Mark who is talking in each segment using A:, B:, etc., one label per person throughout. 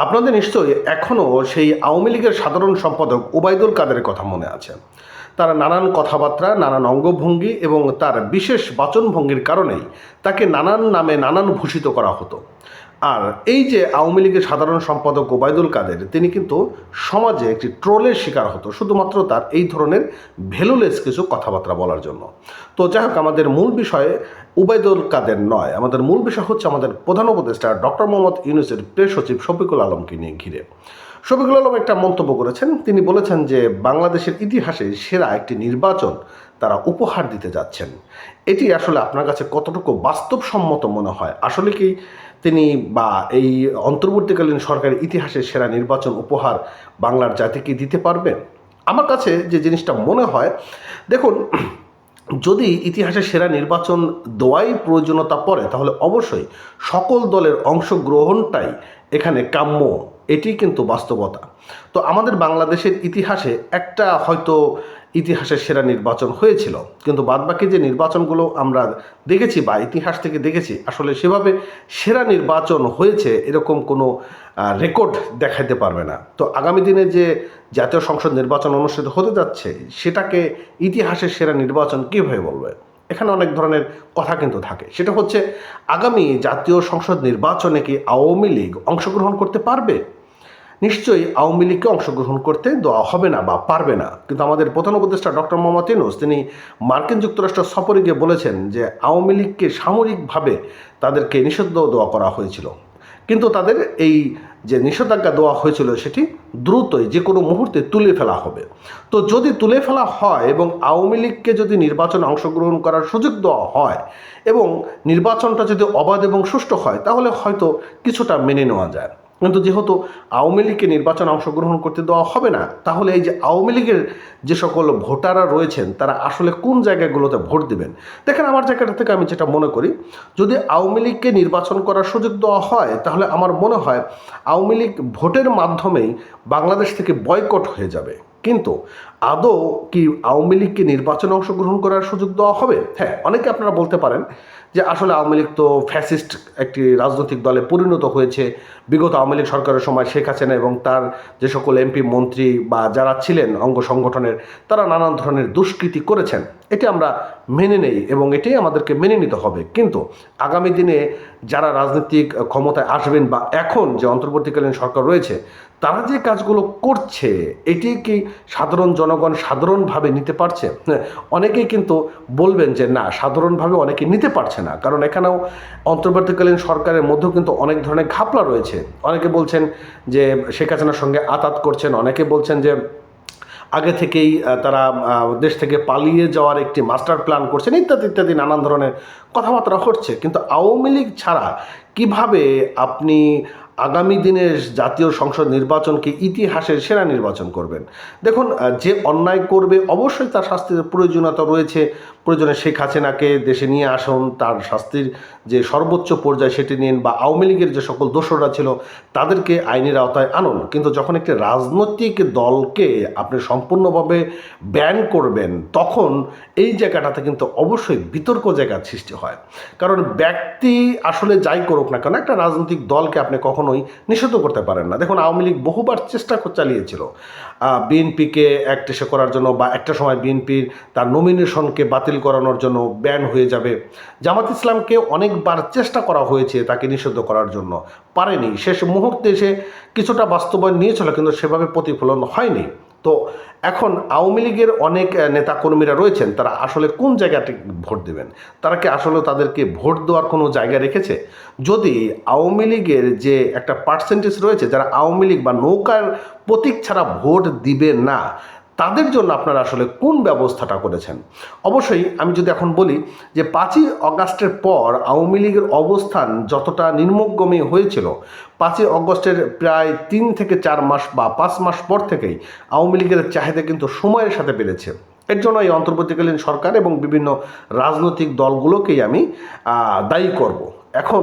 A: আপনাদের নিশ্চয়ই এখনও সেই আওয়ামী লীগের সাধারণ সম্পাদক ওবায়দুল কাদেরের কথা মনে আছে। তার নানান কথাবার্তা, নানান অঙ্গভঙ্গি এবং তার বিশেষ বাচনভঙ্গির কারণেই তাকে নানান নামে নানান ভূষিত করা হতো। আর এই যে আওয়ামী লীগের সাধারণ সম্পাদক ওবায়দুল কাদের, তিনি কিন্তু সমাজে একটি ট্রোলের শিকার হতো শুধুমাত্র তার এই ধরনের ভ্যালুলেস কিছু কথাবার্তা বলার জন্য। তো যাই হোক, আমাদের মূল বিষয়ে ওবায়দুল কাদের নয়, আমাদের মূল বিষয় হচ্ছে আমাদের প্রধান উপদেষ্টা ডক্টর মোহাম্মদ ইউনূসের প্রেস সচিব শফিকুল আলমকে নিয়ে ঘিরে। শফিকুল আলম একটা মন্তব্য করেছেন। তিনি বলেছেন যে বাংলাদেশের ইতিহাসে সেরা একটি নির্বাচন তারা উপহার দিতে যাচ্ছেন। এটি আসলে আপনার কাছে কতটুকু বাস্তবসম্মত মনে হয়? আসলে কি তিনি বা এই অন্তর্বর্তীকালীন সরকারের ইতিহাসের সেরা নির্বাচন উপহার বাংলার জাতিকে দিতে পারবেন? আমার কাছে যে জিনিসটা মনে হয়, দেখুন, যদি ইতিহাসের সেরা নির্বাচন দেওয়াই প্রয়োজনীয়তা পড়ে, তাহলে অবশ্যই সকল দলের অংশগ্রহণটাই এখানে কাম্য। এটি কিন্তু বাস্তবতা। তো আমাদের বাংলাদেশের ইতিহাসে একটা হয়তো ইতিহাসের সেরা নির্বাচন হয়েছিল, কিন্তু বাদবাকি যে নির্বাচনগুলো আমরা দেখেছি বা ইতিহাস থেকে দেখেছি, আসলে সেভাবে সেরা নির্বাচন হয়েছে এরকম কোনো রেকর্ড দেখাতে পারবে না। তো আগামী দিনে যে জাতীয় সংসদ নির্বাচন অনুষ্ঠিত হতে যাচ্ছে, সেটাকে ইতিহাসের সেরা নির্বাচন কীভাবে বলবে? এখানে অনেক ধরনের কথা কিন্তু থাকে। সেটা হচ্ছে, আগামী জাতীয় সংসদ নির্বাচনে কি আওয়ামী লীগ অংশগ্রহণ করতে পারবে? নিশ্চয়ই আওয়ামী লীগকে অংশগ্রহণ করতে দেওয়া হবে না বা পারবে না। কিন্তু আমাদের প্রধান উপদেষ্টা ডক্টর মোহাম্মদ ইউনূস, তিনি মার্কিন যুক্তরাষ্ট্র সফরে গিয়ে বলেছেন যে আওয়ামী লীগকে সামরিকভাবে তাদেরকে নিষিদ্ধ দেওয়া করা হয়েছিল, কিন্তু তাদের এই যে নিষেধাজ্ঞা দেওয়া হয়েছিল সেটি দ্রুতই যে কোনো মুহূর্তে তুলে ফেলা হবে। তো যদি তুলে ফেলা হয় এবং আওয়ামী লীগকে যদি নির্বাচনে অংশগ্রহণ করার সুযোগ দেওয়া হয় এবং নির্বাচনটা যদি অবাধ এবং সুষ্ঠু হয়, তাহলে হয়তো কিছুটা মেনে নেওয়া যায়। কিন্তু যেহেতু আওয়ামী লীগকে নির্বাচনে অংশগ্রহণ করতে দেওয়া হবে না, তাহলে এই যে আওয়ামী লীগের যে সকল ভোটাররা রয়েছেন, তারা আসলে কোন জায়গাগুলোতে ভোট দেবেন? দেখেন, আমার জায়গাটা থেকে আমি যেটা মনে করি, যদি আওয়ামী লীগকে নির্বাচন করার সুযোগ দেওয়া হয়, তাহলে আমার মনে হয় আওয়ামী লীগ ভোটের মাধ্যমেই বাংলাদেশ থেকে বয়কট হয়ে যাবে। কিন্তু আদৌ কি আওয়ামী লীগকে নির্বাচনে অংশগ্রহণ করার সুযোগ দেওয়া হবে? হ্যাঁ, অনেকে আপনারা বলতে পারেন যে আসলে আওয়ামী লীগ তো ফ্যাসিস্ট একটি রাজনৈতিক দলে পরিণত হয়েছে। বিগত আওয়ামী লীগ সরকারের সময় শেখ হাসিনা এবং তার যে সকল এমপি মন্ত্রী বা যারা ছিলেন অঙ্গ সংগঠনের, তারা নানান ধরনের দুষ্কৃতি করেছেন। এটি আমরা মেনে নেই এবং এটাই আমাদেরকে মেনে নিতে হবে। কিন্তু আগামী দিনে যারা রাজনৈতিক ক্ষমতায় আসবেন বা এখন যে অন্তর্বর্তীকালীন সরকার রয়েছে, তারা যে কাজগুলো করছে, এটি কি সাধারণ জনগণ সাধারণভাবে নিতে পারছে? অনেকেই কিন্তু বলবেন যে না, সাধারণভাবে অনেকে নিতে পারছে না, কারণ এখানেও অন্তর্বর্তীকালীন সরকারের মধ্যেও কিন্তু অনেক ধরনের ঘাপলা রয়েছে। অনেকে বলছেন যে শেখ হাসিনার সঙ্গে আতাত করছেন, অনেকে বলছেন যে আগে থেকেই তারা দেশ থেকে পালিয়ে যাওয়ার একটি মাস্টার প্ল্যান করছেন, ইত্যাদি ইত্যাদি নানান ধরনের কথাবার্তা হচ্ছে। কিন্তু আওয়ামী লীগ ছাড়া কিভাবে আপনি আগামী দিনের জাতীয় সংসদ নির্বাচনকে ইতিহাসের সেরা নির্বাচন করবেন? দেখুন, যে অন্যায় করবে অবশ্যই তার শাস্তির প্রয়োজনীয়তা রয়েছে। প্রয়োজনে শেখ হাসিনাকে দেশে নিয়ে আসুন, তার শাস্তির যে সর্বোচ্চ পর্যায়ে সেটি নিন, বা আওয়ামী লীগের যে সকল দোষররা ছিল তাদেরকে আইনের আওতায় আনুন। কিন্তু যখন একটি রাজনৈতিক দলকে আপনি সম্পূর্ণভাবে ব্যান করবেন, তখন এই জায়গাটাতে কিন্তু অবশ্যই বিতর্ক জায়গার সৃষ্টি হয়। কারণ ব্যক্তি আসলে যাই করুক না কেন, একটা রাজনৈতিক দলকে আপনি কখনোই নিষিদ্ধ করতে পারেন না। দেখুন, আওয়ামী লীগ বহুবার চেষ্টা চালিয়েছিল বিএনপিকে একটেশে করার জন্য, বা একটা সময় বিএনপির তার নমিনেশনকে বাতিল করানোর জন্য ব্যান হয়ে যাবে। জামাত ইসলামকে অনেকবার চেষ্টা করা হয়েছে তাকে নিষিদ্ধ করার জন্য, পারেনি। শেষ মুহূর্তে এসে কিছুটা বাস্তবায়ন নিয়েছিল, কিন্তু সেভাবে প্রতিফলন হয়নি। তো এখন আওয়ামী লীগের অনেক নেতাকর্মীরা রয়েছেন, তারা আসলে কোন জায়গাতে ভোট দেবেন? তারা কি আসলে তাদেরকে ভোট দেওয়ার কোনো জায়গা রেখেছে? যদি আওয়ামী লীগের যে একটা পার্সেন্টেজ রয়েছে যারা আওয়ামী লীগ বা নৌকার প্রতীক ছাড়া ভোট দিবে না, তাদের জন্য আপনারা আসলে কোন ব্যবস্থাটা করেছেন? অবশ্যই আমি যদি এখন বলি যে 5ই অগাস্টের পর আওয়ামী লীগের অবস্থান যতটা নিম্নগামী হয়েছিল, 5ই অগস্টের প্রায় 3 থেকে 4 মাস বা 5 মাস পর থেকেই আওয়ামী লীগের চাহিদা কিন্তু সময়ের সাথে বেড়েছে। এর জন্য এই অন্তর্বর্তীকালীন সরকার এবং বিভিন্ন রাজনৈতিক দলগুলোকেই আমি দায়ী করব। এখন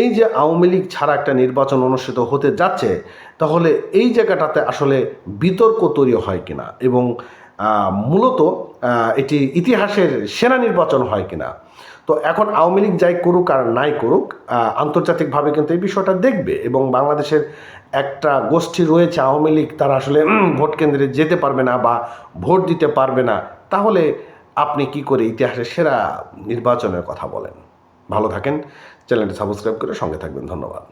A: এই যে আওয়ামী লীগ ছাড়া একটা নির্বাচন অনুষ্ঠিত হতে যাচ্ছে, তাহলে এই জায়গাটাতে আসলে বিতর্ক তৈরি হয় কিনা এবং মূলত এটি ইতিহাসের সেরা নির্বাচন হয় কিনা? তো এখন আওয়ামী লীগ যাই করুক আর নাই করুক, আন্তর্জাতিকভাবে কিন্তু এই বিষয়টা দেখবে, এবং বাংলাদেশের একটা গোষ্ঠী রয়েছে আওয়ামী লীগ, তারা আসলে ভোট কেন্দ্রে যেতে পারবে না বা ভোট দিতে পারবে না। তাহলে আপনি কি করে ইতিহাসের সেরা নির্বাচনের কথা বলেন? ভালো থাকেন, চ্যানেলটি সাবস্ক্রাইব করে সঙ্গে থাকবেন। ধন্যবাদ।